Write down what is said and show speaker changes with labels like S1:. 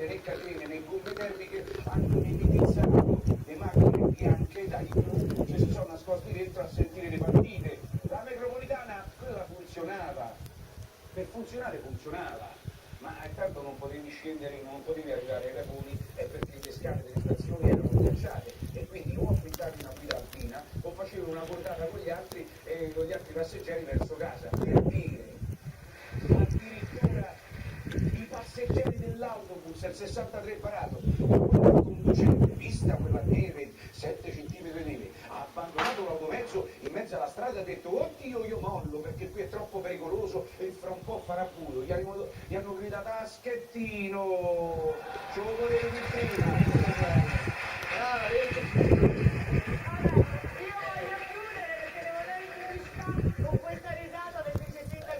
S1: piazzette, né catene, né bombe termiche, hanno mimetizzato le macchine bianche dai blu che si sono nascosti dentro a sentire le partite. La metropolitana, quella funzionava, per funzionare funzionava, ma tanto non potevi scendere, non potevi arrivare ai Raponi perché le scale delle stazioni erano ghiacciate e quindi o affittavi una guida alpina o facevi una portata con gli altri e con gli altri passeggeri verso casa, per dire. Addirittura i passeggeri dell'autobus, il 63 parato, il conducente, vista quella neve, 7 centimetri di neve, ha abbandonato l'automezzo in mezzo alla strada e ha detto oddio io mollo perché qui è troppo pericoloso e fra un po' farà buio. Gli hanno gridato a schettino, ce lo volevi prima. Ah,